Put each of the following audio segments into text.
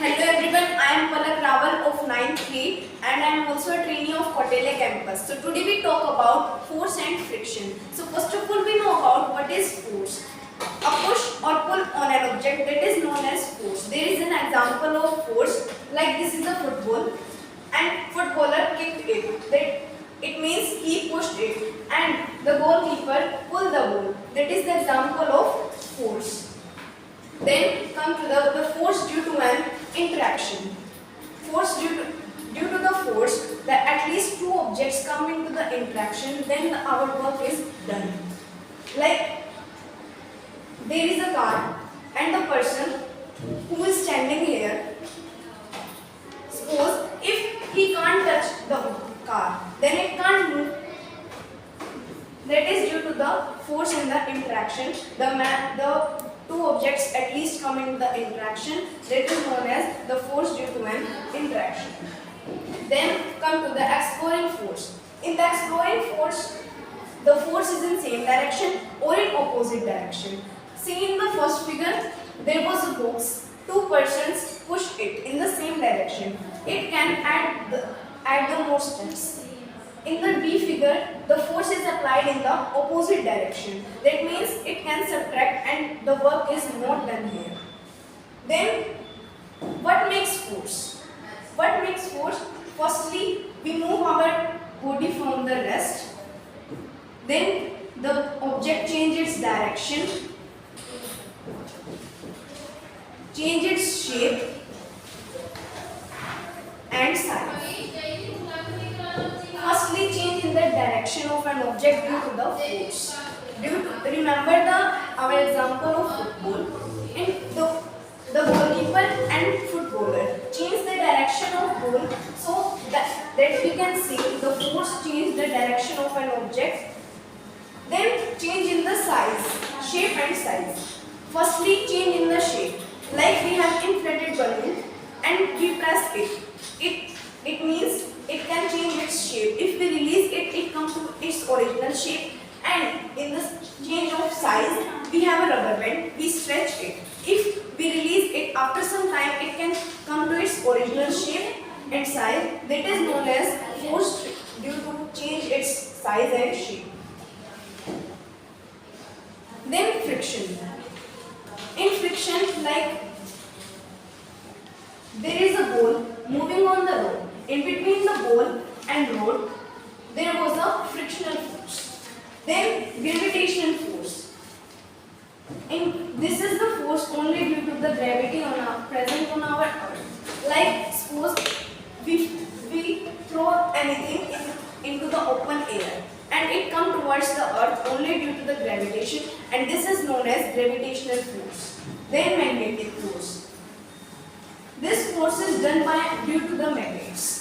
Hello everyone, I am Palak of 9th grade and I am also a trainee of Kotele campus. So today we talk about force and friction. So first of all we know about what is force. A push or pull on an object that is known as force. There is an example of force like this is a football and footballer kicked it. It means he pushed it and the goalkeeper pulled the ball. That is the example of force. Then come to the force due to an interaction. Force due to the force that at least two objects come into the interaction, then our work is done. Like there is a car and the person who is standing here, suppose if he can't touch the car, then it can't move. That is due to the force in the interaction. The two objects at least come in the interaction, that is known as the force due to an interaction. Then come to the exploring force. In the exploring force, the force is in same direction or in opposite direction. See in the first figure, there was a box. Two persons pushed it in the same direction. It can add the more steps. In the B figure, the force is applied in the opposite direction. That means it can subtract and the work is not done here. Then, what makes force? What makes force? Firstly, we move our body from the rest. Then, the object changes its direction, change its shape and size. Firstly, change in the direction of an object due to the force. Remember our example of football. In the goalkeeper and footballer change the direction of ball so that we can see the force change the direction of an object. Then change in the size, shape and size. Firstly, change in the shape. Like we have inflated balloon and we press it. It means it can change its shape. If we release it, it comes to its original shape. And in the change of size, we have a rubber band. We stretch it. If we release it after some time, it can come to its original shape and size. That is known as force due to change its size and shape. Then friction. In friction, like there is a ball moving on the road. In between the ball and road, there was a frictional force. Then gravitational force. This is the force only due to the gravity present on our earth. Like suppose we throw anything into the open air and it comes towards the earth only due to the gravitation, and this is known as gravitational force. Then magnetic force. This force is done due to the magnets.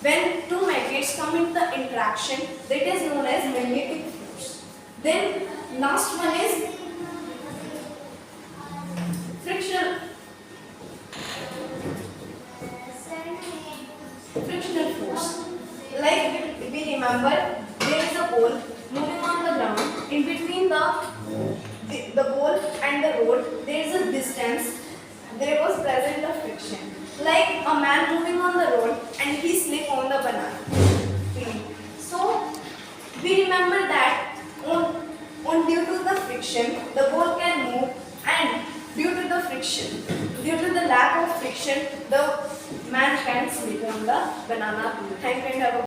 When two magnets come into the interaction, that is known as magnetic force. Then last one is frictional force. Like we remember, there is a ball moving on the ground. In between the ball and the road, there is a distance. There was present a friction. Like a man moving on the road and he slipped on the banana tree. So we remember that on due to the friction, the ball can move, and due to the friction, due to the lack of friction, the man can slip on the banana tree. Thank you and have a